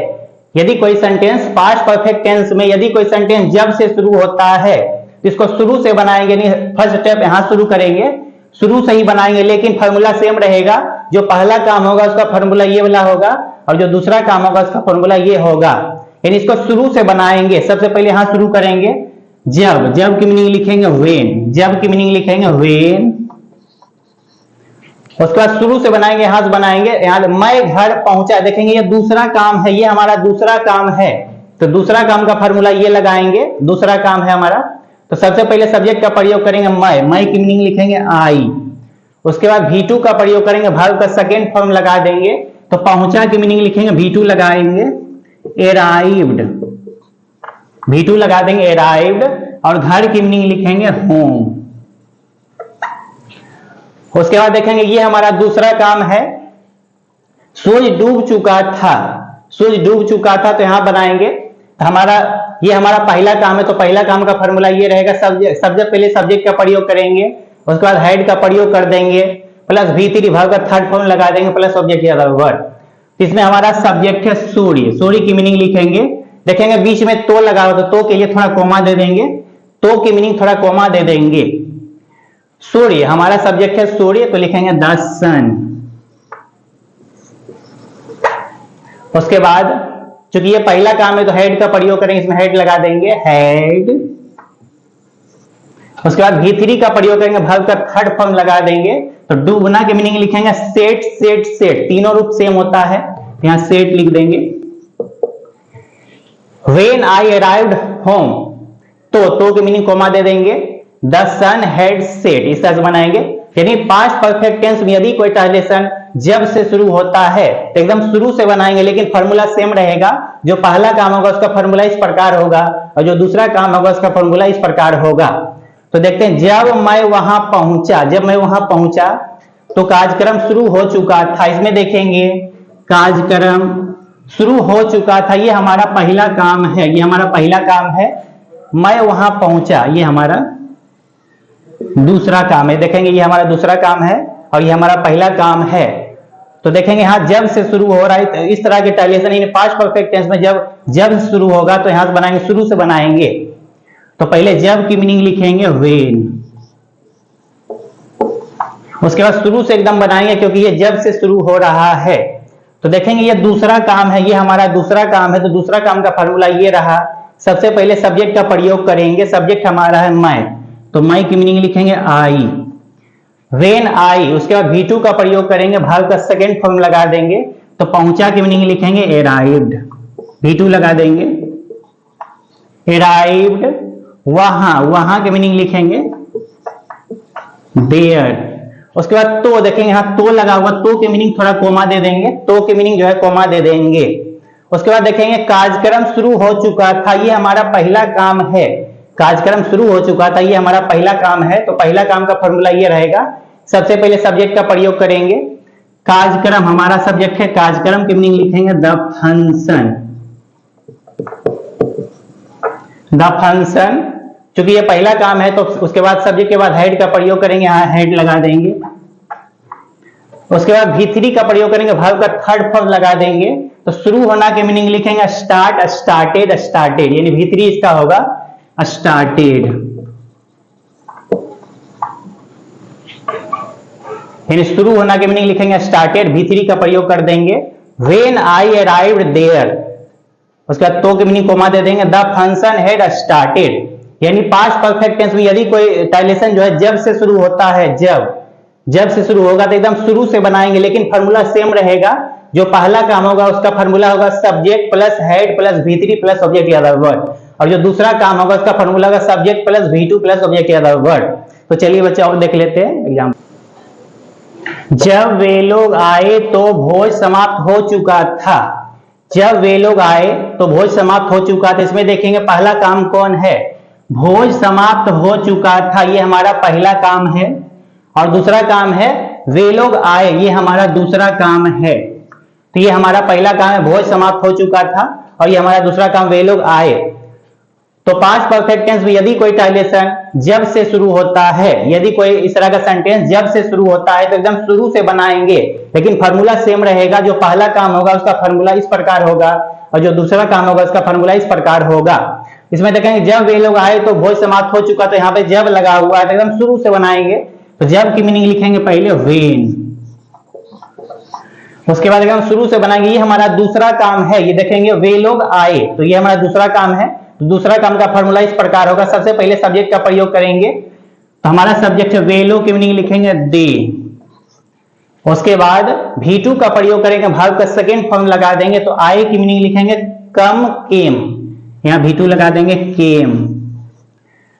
यदि कोई सेंटेंस पास्ट परफेक्ट टेंस में यदि कोई सेंटेंस जब से शुरू होता है, तो इसको शुरू से बनाएंगे, नहीं फर्स्ट स्टेप यहां शुरू करेंगे, शुरू से ही बनाएंगे, लेकिन फॉर्मूला सेम रहेगा, जो पहला काम होगा उसका फॉर्मूला ये वाला होगा, और जो दूसरा काम होगा उसका फॉर्मूला ये होगा, यानी इसको शुरू से बनाएंगे। सबसे पहले यहां शुरू करेंगे जब की मीनिंग लिखेंगे व्हेन, जब की मीनिंग लिखेंगे व्हेन। उसके बाद शुरू से बनाएंगे, यहां से बनाएंगे, यहां मैं घर पहुंचा, देखेंगे ये दूसरा काम है, ये हमारा दूसरा काम है, तो दूसरा काम का फॉर्मूला ये लगाएंगे, दूसरा काम है हमारा, तो सबसे पहले सब्जेक्ट का प्रयोग करेंगे मैं की मीनिंग लिखेंगे आई। उसके बाद V2 का प्रयोग करेंगे, वर्ब का सेकेंड फॉर्म लगा देंगे, तो पहुंचा की मीनिंग लिखेंगे V2 लगाएंगे, अराइव्ड, V2 लगा देंगे अराइव्ड, और घर की मीनिंग लिखेंगे होम। उसके बाद देखेंगे ये हमारा दूसरा काम है, सूरज डूब चुका था, सूरज डूब चुका था, तो यहां बनाएंगे ये हमारा पहला काम है, तो पहला काम का फॉर्मूला ये रहेगा, सब्जेक्ट पहले सब्जेक्ट का प्रयोग करेंगे, उसके बाद हेड का प्रयोग कर देंगे, प्लस V3 वर्ब का थर्ड फॉर्म लगा देंगे, प्लस ऑब्जेक्ट या अदर वर्ब। इसमें हमारा सब्जेक्ट है सूर्य, सूर्य की मीनिंग लिखेंगे, देखेंगे बीच में तो लगा हो तो के लिए थोड़ा कोमा दे देंगे, तो की मीनिंग थोड़ा कोमा दे देंगे। सूर्य हमारा सब्जेक्ट है सूर्य, तो लिखेंगे द सन। उसके बाद चूंकि ये पहला काम है तो हेड का प्रयोग करेंगे, इसमें हेड लगा देंगे हेड। उसके बाद V3 का प्रयोग करेंगे, वर्ब का थर्ड फॉर्म लगा देंगे, तो डूबना की मीनिंग लिखेंगे सेट सेट सेट, तीनों रूप सेम होता है, यहां सेट लिख देंगे। When I arrived home, तो की मीनिंग कोमा दे देंगे, द सन हैड सेट, इस तरह से बनाएंगे। यानी पास्ट परफेक्ट टेंस में यदि कोई ट्रांसलेशन जब से शुरू होता है तो एकदम शुरू से बनाएंगे, लेकिन फॉर्मूला सेम रहेगा, जो पहला काम होगा उसका फॉर्मूला इस प्रकार होगा, और जो दूसरा काम होगा उसका फॉर्मूला इस प्रकार होगा। तो देखते हैं, जब मैं वहां पहुंचा, जब मैं वहां पहुंचा तो कार्यक्रम शुरू हो चुका था, इसमें देखेंगे कार्यक्रम शुरू हो चुका था, ये हमारा पहला काम है, ये हमारा पहला काम है। मैं वहां पहुंचा, ये हमारा दूसरा काम है, देखेंगे ये हमारा दूसरा काम है और ये हमारा पहला काम है। तो देखेंगे यहां जब से शुरू हो रहा है, तो इस तरह के ट्रांसलेशन पास्ट परफेक्ट टेंस में जब से शुरू होगा तो यहां से बनाएंगे, शुरू से बनाएंगे, तो पहले जब की मीनिंग लिखेंगे व्हेन, उसके बाद शुरू से एकदम बनाएंगे क्योंकि ये जब से शुरू हो रहा है। तो देखेंगे ये दूसरा काम है, ये हमारा दूसरा काम है, तो दूसरा काम का फॉर्मूला ये रहा, सबसे पहले सब्जेक्ट का प्रयोग करेंगे, सब्जेक्ट हमारा है मैं, तो मैं की मीनिंग लिखेंगे आई, व्हेन आई। उसके बाद V2 का प्रयोग करेंगे, वर्ब का सेकेंड फॉर्म लगा देंगे, तो पहुंचा की मीनिंग लिखेंगे अराइव्ड, V2 लगा देंगे, अराइव्ड। वहां की मीनिंग लिखेंगे देयर। उसके बाद तो देखेंगे यहां तो लगा हुआ, तो की मीनिंग थोड़ा कोमा दे देंगे, तो की मीनिंग जो है कोमा दे देंगे। उसके बाद देखेंगे कार्यक्रम शुरू हो चुका था, ये हमारा पहला काम है, कार्यक्रम शुरू हो चुका था, ये हमारा पहला काम है, तो पहला काम का फॉर्मूला ये रहेगा, सबसे पहले सब्जेक्ट का प्रयोग करेंगे, कार्यक्रम हमारा सब्जेक्ट है, कार्यक्रम की मीनिंग लिखेंगे द फंक्शन, द फंक्शन। चूंकि ये पहला काम है तो उसके बाद सब्जेक्ट के बाद हेड का प्रयोग करेंगे, यहां हेड लगा देंगे। उसके बाद V3 का प्रयोग करेंगे, वर्ब का थर्ड फॉर्म लगा देंगे, तो शुरू होना की मीनिंग लिखेंगे स्टार्ट, स्टार्टेड, स्टार्टेड, यानी V3 इसका होगा स्टार्टेड, यानी शुरू होना की मीनिंग लिखेंगे स्टार्टेड, V3 का प्रयोग कर देंगे। व्हेन आई अराइव्ड देयर, उसके बाद तो की मीनिंग कोमा दे देंगे, द फंक्शन हैड स्टार्टेड, यानी पास्ट परफेक्ट टेंस में यदि कोई ट्रांसलेशन जो है जब से शुरू होता है, जब से शुरू होगा तो एकदम शुरू से बनाएंगे, लेकिन फॉर्मूला सेम रहेगा, जो पहला काम होगा उसका फॉर्मूला होगा subject plus head plus V3 plus object या अदर वर्ड, और जो दूसरा काम होगा उसका फॉर्मूला होगा subject plus V2 plus object या अदर वर्ड। तो चलिए बच्चे और देख लेते हैं एग्जाम्पल। जब वे लोग आए तो भोज समाप्त हो चुका था, जब वे लोग आए तो भोज समाप्त हो चुका था, इसमें देखेंगे पहला काम कौन है, भोज समाप्त हो चुका था, ये हमारा पहला काम है, और दूसरा काम है वे लोग आए, ये हमारा दूसरा काम है। तो ये हमारा पहला काम है भोज समाप्त हो चुका था, और ये हमारा दूसरा काम वे लोग आए। तो पास्ट परफेक्ट टेंस में यदि कोई ट्रांसलेशन जब से शुरू होता है, यदि कोई इस तरह का सेंटेंस जब से शुरू होता है तो एकदम शुरू से बनाएंगे, लेकिन फॉर्मूला सेम रहेगा, जो पहला काम होगा उसका फॉर्मूला इस प्रकार होगा, और जो दूसरा काम होगा उसका फॉर्मूला इस प्रकार होगा। इसमें देखेंगे जब वे लोग आए तो भोज समाप्त हो चुका, तो यहाँ पे जब लगा हुआ है, एकदम शुरू से बनाएंगे, तो जब की मीनिंग लिखेंगे पहले व्हेन, उसके बाद एकदम शुरू से बनाएंगे, ये हमारा दूसरा काम है, ये देखेंगे वे लोग आए, तो ये हमारा दूसरा काम है, तो दूसरा काम का फॉर्मूला इस प्रकार होगा, सबसे पहले सब्जेक्ट का प्रयोग करेंगे, तो हमारा सब्जेक्ट है वे लोग की मीनिंग लिखेंगे दे। उसके बाद V2 का प्रयोग करेंगे, वर्ब का सेकेंड फॉर्म लगा देंगे, तो आए की मीनिंग लिखेंगे कम केम, यहां V2 लगा देंगे केम।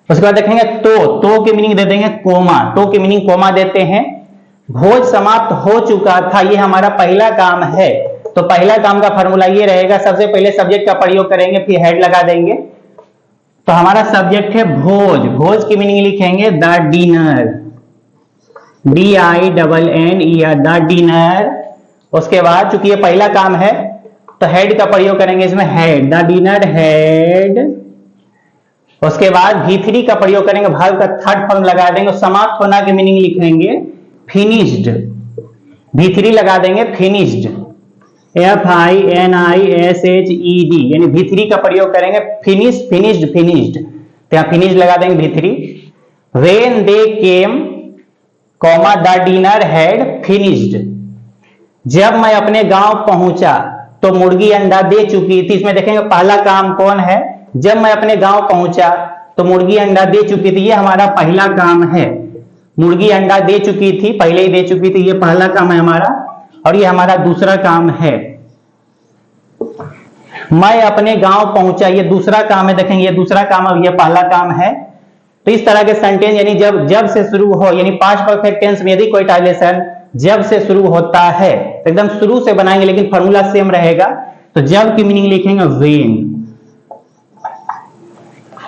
उसके बाद देखेंगे तो की मीनिंग दे देंगे कोमा, तो की मीनिंग कोमा देते हैं। भोज समाप्त हो चुका था, ये हमारा पहला काम है, तो पहला काम का फॉर्मूला ये रहेगा, सबसे पहले सब्जेक्ट का प्रयोग करेंगे, फिर हेड लगा देंगे। तो हमारा सब्जेक्ट है भोज, भोज की मीनिंग लिखेंगे the dinner, DINNER, the dinner. उसके बाद चूंकि ये पहला काम है तो हेड का प्रयोग करेंगे इसमें, हेड, द डिनर हेड। उसके बाद V3 का प्रयोग करेंगे, वर्ब का थर्ड फॉर्म लगा देंगे, समाप्त होना की मीनिंग लिखेंगे फिनिश्ड, V3 लगा देंगे फिनिश्ड, FINISHED, यानी V3 का प्रयोग करेंगे, फिनिश, फिनिश्ड, फिनिश्ड, तो यहाँ फिनिश लगा देंगे V3। When they came, comma the dinner had finished, जब मैं अपने गांव पहुंचा तो मुर्गी अंडा दे चुकी थी। इसमें देखेंगे पहला काम कौन है, जब मैं अपने गांव पहुंचा तो मुर्गी अंडा दे चुकी थी, ये हमारा पहला काम है। मुर्गी अंडा दे चुकी थी, पहले ही दे चुकी थी, ये पहला काम है हमारा। और ये हमारा दूसरा काम है, मैं अपने गांव पहुंचा, ये दूसरा काम है। देखेंगे ये दूसरा काम और ये पहला काम है। तो इस तरह के सेंटेंस यानी जब से शुरू हो, यानी पास्ट परफेक्ट टेंस में यदि कोई ट्रांसलेशन जब से शुरू होता है तो एकदम शुरू से बनाएंगे, लेकिन फॉर्मूला सेम रहेगा। तो जब की मीनिंग लिखेंगे व्हेन।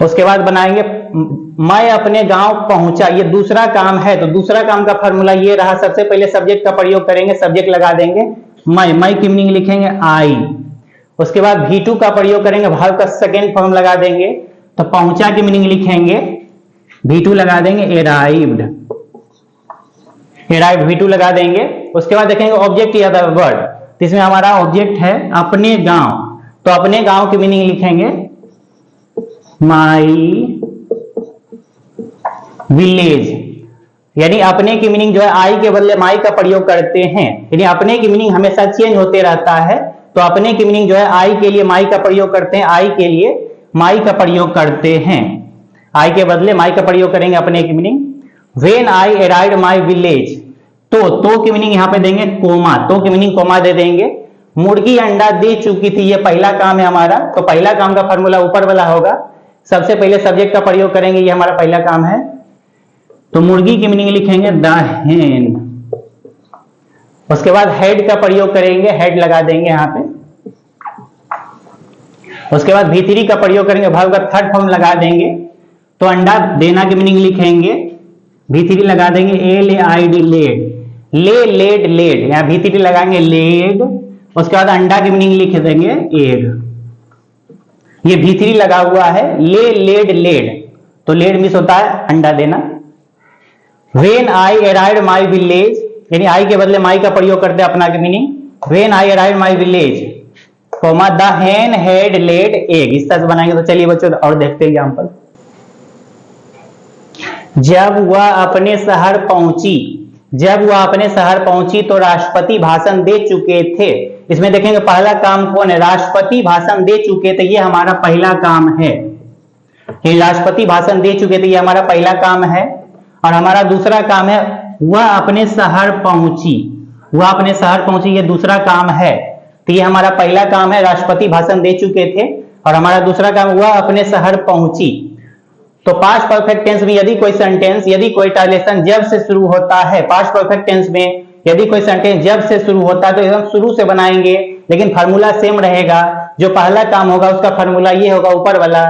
उसके बाद बनाएंगे मैं अपने गांव पहुंचा, ये दूसरा काम है, तो दूसरा काम का फॉर्मूला ये रहा, सबसे पहले सब्जेक्ट का प्रयोग करेंगे, सब्जेक्ट लगा देंगे मैं की मीनिंग लिखेंगे आई। उसके बाद V2 का प्रयोग करेंगे, वर्ब का सेकेंड फॉर्म लगा देंगे, तो पहुंचा की मीनिंग लिखेंगे V2 लगा देंगे अराइव्ड, अराइव्ड V2 लगा देंगे। उसके बाद देखेंगे ऑब्जेक्ट या द वर्ड, तो इसमें हमारा ऑब्जेक्ट है अपने गांव, तो अपने गांव की मीनिंग लिखेंगे माई विलेज, यानी अपने की मीनिंग जो है आई के बदले माई का प्रयोग करते हैं, यानी अपने की मीनिंग हमेशा चेंज होते रहता है। तो अपने की मीनिंग जो है आई के लिए माई का प्रयोग करते हैं, आई के लिए माई का प्रयोग करते हैं, आई के बदले माई का प्रयोग करेंगे अपने की meaning. When I arrived my village, तो की मीनिंग यहां पे देंगे कोमा, तो की मीनिंग कोमा दे देंगे। मुर्गी अंडा दे चुकी थी, ये पहला काम है हमारा, तो पहला काम का फॉर्मूला ऊपर वाला होगा, सबसे पहले सब्जेक्ट का प्रयोग करेंगे, ये हमारा पहला काम है। तो मुर्गी की मीनिंग लिखेंगे द हेन। उसके बाद हेड का प्रयोग करेंगे, हेड लगा देंगे यहां पे। उसके बाद V3 का प्रयोग करेंगे, वर्ब का थर्ड फॉर्म लगा देंगे, तो अंडा देना की मीनिंग लिखेंगे V3 लगा देंगे LAID, लेड, लेड, लेड, यहां V3 लगाएंगे लेड। उसके बाद अंडा की मीनिंग लिख देंगे एग, ये V3 लगा हुआ है, लेड, लेड, तो लेड मिस होता है अंडा देना। When I arrived my village, यानी आई के बदले माई का प्रयोग करते हैं अपना की meaning, When I arrived my village, comma the hen had laid egg, इस तरह से बनाएंगे। तो चलिए बच्चों और देखते हैं एग्जांपल। जब वह अपने शहर पहुंची, जब वह अपने शहर पहुंची तो राष्ट्रपति भाषण दे चुके थे। इसमें देखेंगे पहला काम कौन है, राष्ट्रपति भाषण दे चुके थे, ये हमारा पहला काम है, ये राष्ट्रपति भाषण दे चुके थे, ये हमारा पहला काम है। और हमारा दूसरा काम है वह अपने शहर पहुंची, वह अपने शहर पहुंची, ये दूसरा काम है। तो ये हमारा पहला काम है, राष्ट्रपति भाषण दे चुके थे, और हमारा दूसरा काम वह अपने शहर पहुंची। तो पास्ट परफेक्ट टेंस में यदि कोई सेंटेंस, यदि कोई ट्रांसलेशन जब से शुरू होता है, पास्ट परफेक्ट टेंस में यदि कोई सेंटेंस जब से शुरू होता है तो एकदम शुरू से बनाएंगे, लेकिन फार्मूला सेम रहेगा। जो पहला काम होगा उसका फार्मूला ये होगा ऊपर वाला,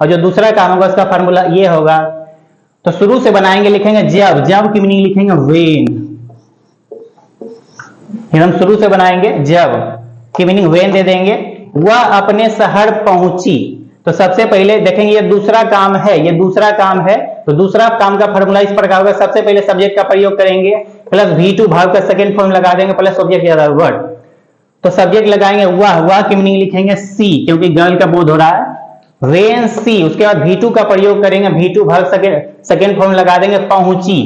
और जो दूसरा काम होगा उसका फार्मूला ये होगा। तो शुरू से बनाएंगे, लिखेंगे जब, जब की मीनिंग लिखेंगे व्हेन, एकदम शुरू से बनाएंगे, जब की मीनिंग व्हेन दे देंगे। वह अपने शहर पहुंची, तो सबसे पहले देखेंगे ये दूसरा काम है, ये दूसरा काम है, तो दूसरा काम का फॉर्मूला इस प्रकार होगा, सबसे पहले सब्जेक्ट का प्रयोग करेंगे, प्लस V2 वर्ब का सेकंड फॉर्म लगा देंगे, प्लस ऑब्जेक्ट या वर्ड। तो सब्जेक्ट लगाएंगे वह की मीनिंग लिखेंगे सी, क्योंकि गर्ल का बोध हो रहा है, वेन सी। उसके बाद V2 का प्रयोग करेंगे, V2 वर्ब सेकंड फॉर्म लगा देंगे, पहुंची,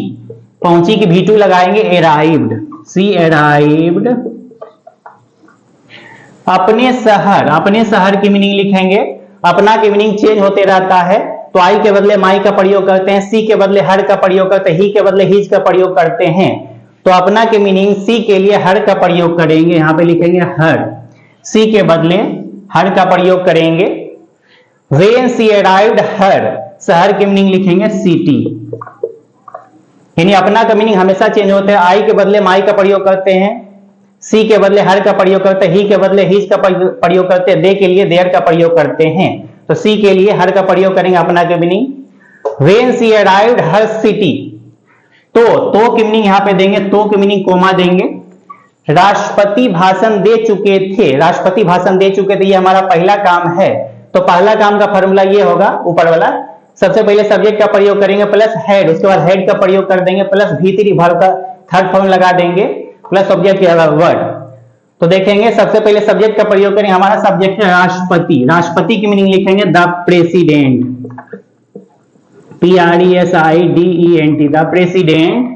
पहुंची की V2 लगाएंगे अराइव्ड, सी अराइव्ड। अपने शहर, अपने शहर की मीनिंग लिखेंगे, अपना की मीनिंग चेंज होते रहता है, तो आई के बदले माई का प्रयोग करते हैं, सी के बदले हर का प्रयोग करते हैं, ही के बदले हिज का प्रयोग करते हैं। तो अपना के मीनिंग सी के लिए हर का प्रयोग करेंगे, यहां पे लिखेंगे हर, सी के बदले हर का प्रयोग करेंगे। When she arrived her, शहर की मीनिंग लिखेंगे सिटी। यानी अपना का मीनिंग हमेशा चेंज होता है। आई के बदले माई का प्रयोग करते हैं, सी के बदले हर का प्रयोग करते हैं, ही के बदले हिज का प्रयोग करते हैं, दे के लिए देयर का प्रयोग करते हैं। तो सी के लिए हर का प्रयोग करेंगे अपना का meaning. When she arrived her city, तो की मीनिंग यहां पे देंगे, तो की मीनिंग कोमा देंगे। राष्ट्रपति भाषण दे चुके थे, राष्ट्रपति भाषण दे चुके थे, ये हमारा पहला काम है। तो पहला काम का फॉर्मूला ये होगा ऊपर वाला, सबसे पहले सब्जेक्ट का प्रयोग करेंगे प्लस हेड, उसके बाद हेड का प्रयोग कर देंगे प्लस भीतरी वर्ब का थर्ड फॉर्म लगा देंगे प्लस ऑब्जेक्ट के वर्ड। तो देखेंगे सबसे पहले सब्जेक्ट का प्रयोग करेंगे, हमारा सब्जेक्ट है राष्ट्रपति, राष्ट्रपति की मीनिंग लिखेंगे the president, PRESIDENT, the president.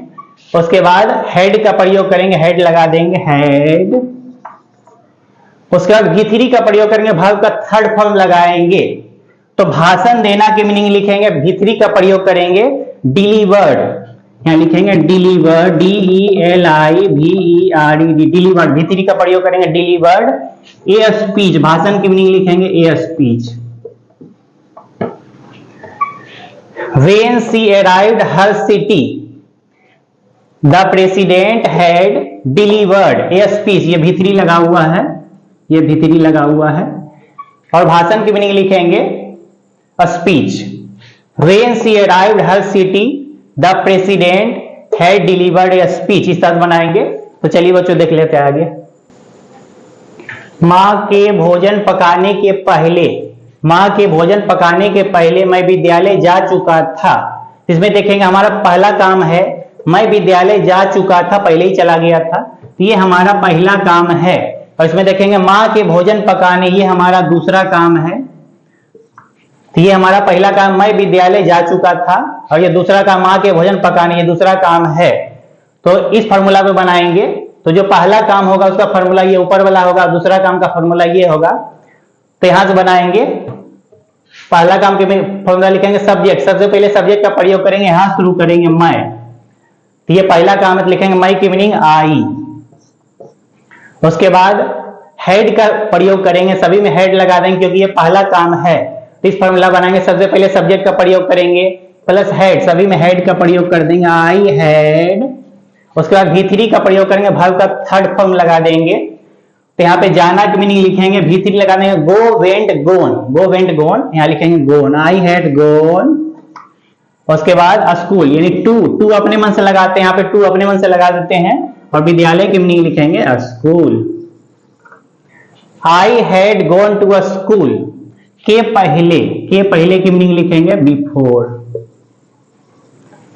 उसके बाद हेड का प्रयोग करेंगे, हेड लगा देंगे हेड। उसके बाद V3 का प्रयोग करेंगे, वर्ब का थर्ड फॉर्म लगाएंगे। तो भाषण देना की मीनिंग लिखेंगे, V3 का प्रयोग करेंगे डिलीवर्ड, यहां लिखेंगे डिलीवर्ड, DELIVERED, डिलीवर्ड। V3 का प्रयोग करेंगे डिलीवर्ड। ए स्पीच, भाषण की मीनिंग लिखेंगे a speech. When she arrived her city, the president had delivered a speech, ये V3 लगा हुआ है, ये V3 लगा हुआ है। और भाषण की मीनिंग लिखेंगे a speech। When she arrived her city, the president had delivered a speech, इस तरह बनाएंगे। तो चलिए बच्चों देख लेते हैं आगे। माँ के भोजन पकाने के पहले, माँ के भोजन पकाने के पहले मैं विद्यालय जा चुका था। इसमें देखेंगे हमारा पहला काम है, मैं विद्यालय जा चुका था, पहले ही चला गया था, ये हमारा पहला काम है। और इसमें देखेंगे माँ के भोजन पकाने, ये हमारा दूसरा काम है। तो ये हमारा पहला काम मैं विद्यालय जा चुका था, और ये दूसरा काम माँ के भोजन पकाने, ये दूसरा काम है। तो इस फॉर्मूला पे बनाएंगे। तो जो पहला काम होगा उसका फॉर्मूला ये ऊपर वाला होगा, दूसरा काम का फॉर्मूला ये होगा। तो यहां से बनाएंगे, पहला काम के फॉर्मूला लिखेंगे सब्जेक्ट, सबसे पहले सब्जेक्ट का प्रयोग करेंगे, यहां शुरू करेंगे मैं। तो ये पहला काम है, लिखेंगे मैं की मीनिंग आई। उसके बाद हेड का प्रयोग करेंगे, सभी में हेड लगा देंगे क्योंकि ये पहला काम है। तो इस फॉर्मूला बनाएंगे, सबसे पहले सब्जेक्ट का प्रयोग करेंगे प्लस हेड, सभी में हेड का प्रयोग कर देंगे आई हैड। उसके बाद V3 का प्रयोग करेंगे, वर्ब का थर्ड फॉर्म लगा देंगे। तो यहाँ पे जाना की मीनिंग लिखेंगे, V3 लगा देंगे गो वेंट गोन, गो वेंट गोन, यहाँ लिखेंगे गोन, आई हैड गोन। उसके बाद स्कूल, यानी टू अपने मन से लगाते हैं, यहाँ पे टू अपने मन से लगा देते हैं। और विद्यालय की मीनिंग लिखेंगे school. I had gone to a school, के पहले की मीनिंग लिखेंगे बिफोर,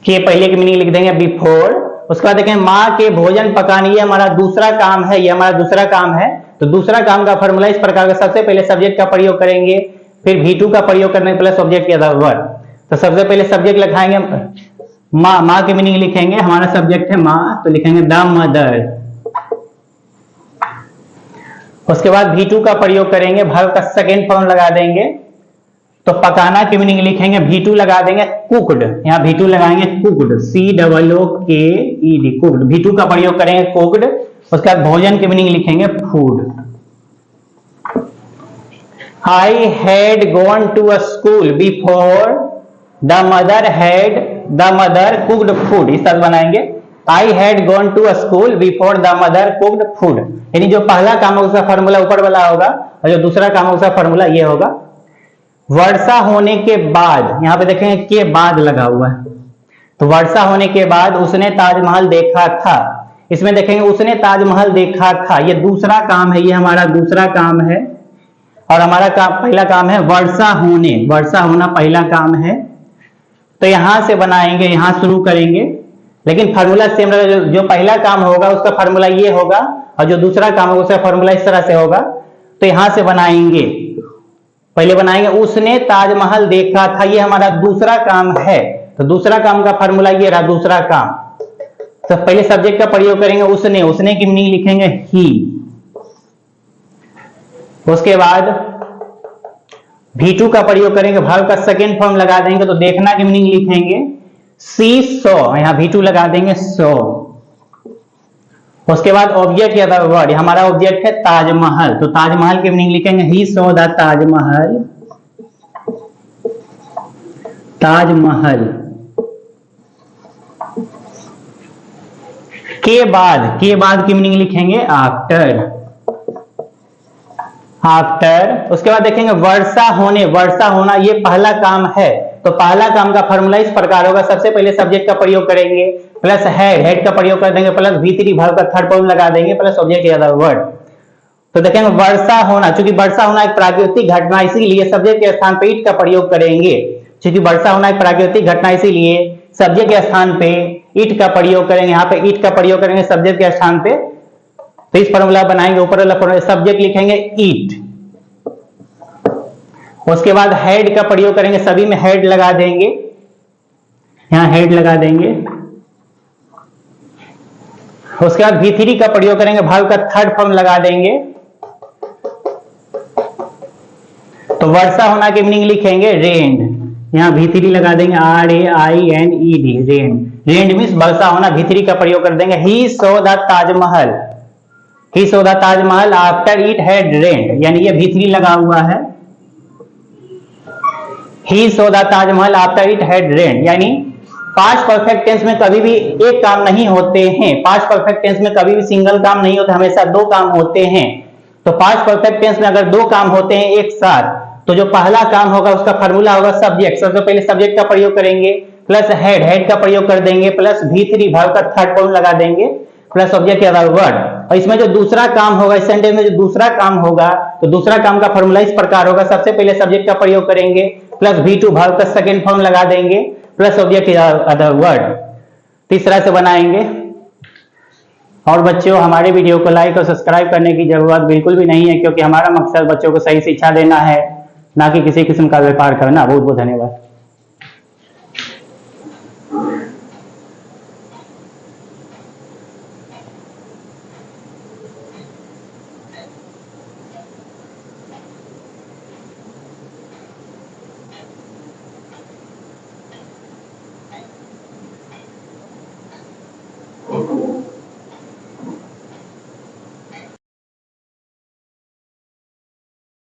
के पहले की मीनिंग लिख देंगे बिफोर। उसके बाद देखें माँ के भोजन पकाने, ये हमारा दूसरा काम है, ये हमारा दूसरा काम है। तो दूसरा काम का फॉर्मूला इस प्रकार का, सबसे पहले सब्जेक्ट का प्रयोग करेंगे, फिर V2 का प्रयोग करने प्लस ऑब्जेक्ट के अदर वर्ड। तो सबसे पहले सब्जेक्ट लिखाएंगे माँ, माँ की मीनिंग लिखेंगे, हमारा सब्जेक्ट है माँ, तो लिखेंगे द मदर। उसके बाद V2 का प्रयोग करेंगे, वर्ब का सेकेंड फॉर्म लगा देंगे। तो पकाना की मीनिंग लिखेंगे, V2 लगा देंगे कुक्ड, यहाँ V2 लगाएंगे कुक्ड, COOKED, कुक्ड। V2 का प्रयोग करेंगे कुक्ड। उसके बाद भोजन की मीनिंग लिखेंगे food. I had gone to a school before the mother cooked food, इस तरह बनाएंगे। I had gone to a school before the mother cooked food, यानी जो पहला काम होगा उसका फॉर्मूला ऊपर वाला होगा, और जो दूसरा काम होगा उसका फॉर्मूला ये होगा। वर्षा होने के बाद, यहाँ पे देखेंगे के बाद लगा हुआ है। तो वर्षा होने के बाद उसने ताजमहल देखा था, इसमें देखेंगे उसने ताजमहल देखा था, ये दूसरा काम है, ये हमारा दूसरा काम है। और हमारा काम पहला काम है वर्षा होना पहला काम है। तो यहां से बनाएंगे, यहां शुरू करेंगे, लेकिन फार्मूला सेम रहेगा। जो पहला काम होगा उसका फार्मूला ये होगा, और जो दूसरा काम होगा उसका फार्मूला इस तरह से होगा। तो यहां से बनाएंगे, पहले बनाएंगे उसने ताजमहल देखा था, ये हमारा दूसरा काम है। तो दूसरा काम का फार्मूला ये रहा, दूसरा काम। तो पहले सब्जेक्ट का प्रयोग करेंगे उसने की मीनिंग लिखेंगे ही। उसके बाद V2 का प्रयोग करेंगे, वर्ब का सेकेंड फॉर्म लगा देंगे। तो देखना की मीनिंग लिखेंगे सी सॉ, यहाँ V2 लगा देंगे सॉ। उसके बाद ऑब्जेक्ट या वर्ड, हमारा ऑब्जेक्ट है ताजमहल, तो ताजमहल की मीनिंग लिखेंगे he saw the Taj Mahal. Taj Mahal के बाद की मीनिंग लिखेंगे आफ्टर। उसके बाद देखेंगे वर्षा होना, ये पहला काम है, तो पहला काम का फॉर्मूला इस प्रकार होगा। सबसे पहले सब्जेक्ट का प्रयोग करेंगे, प्लस हेड का प्रयोग कर देंगे, प्लस V3 वर्ब का थर्ड फॉर्म लगा देंगे, प्लस ऑब्जेक्ट अदर वर्ड। तो देखेंगे वर्षा होना, चूंकि वर्षा होना एक प्राकृतिक घटना, इसीलिए सब्जेक्ट के स्थान पे इट का प्रयोग करेंगे। चूंकि वर्षा होना एक प्राकृतिक घटना, इसीलिए सब्जेक्ट के स्थान पे इट का प्रयोग करेंगे। यहाँ पे इट का प्रयोग करेंगे सब्जेक्ट के स्थान पे, तो इस फॉर्मूला बनाएंगे। ऊपर वाला फॉर्मूला सब्जेक्ट लिखेंगे इट, उसके बाद हेड का प्रयोग करेंगे, सभी में हेड लगा देंगे, यहां हेड लगा देंगे। उसके बाद V3 का प्रयोग करेंगे, वर्ब का थर्ड फॉर्म लगा देंगे। तो वर्षा होना की मीनिंग लिखेंगे रेन, यहाँ V3 लगा देंगे, RAINED, रेन मीन्स वर्षा होना, V3 का प्रयोग कर देंगे। He saw the Taj Mahal after it had rain, यानी ये V3 लगा हुआ है। He saw the Taj Mahal after it had rain, यानी पास्ट परफेक्ट टेंस में कभी भी एक काम नहीं होते हैं। पास्ट परफेक्ट टेंस में कभी भी सिंगल काम नहीं होता, हमेशा दो काम होते हैं। तो पास्ट परफेक्ट टेंस में अगर दो काम होते हैं एक साथ, तो जो पहला काम होगा उसका फॉर्मूला होगा सब्जेक्ट। सबसे पहले सब्जेक्ट का प्रयोग करेंगे, प्लस हेड का प्रयोग कर देंगे, प्लस V3 वर्ब का थर्ड फॉर्म लगा देंगे, प्लस ऑब्जेक्ट अदर वर्ड। और इसमें जो दूसरा काम होगा, इस सेंटेंस में जो दूसरा काम होगा, तो दूसरा काम का फॉर्मूला इस प्रकार होगा। सबसे पहले सब्जेक्ट का प्रयोग करेंगे, प्लस V2 वर्ब का सेकंड फॉर्म लगा देंगे, प्लस ऑब्जेक्ट अदर वर्ड। इस तरह से बनाएंगे। और बच्चों, हमारे वीडियो को लाइक और सब्सक्राइब करने की जरूरत बिल्कुल भी नहीं है, क्योंकि हमारा मकसद बच्चों को सही शिक्षा देना है, ना कि किसी किस्म का व्यापार करना। बहुत बहुत धन्यवाद।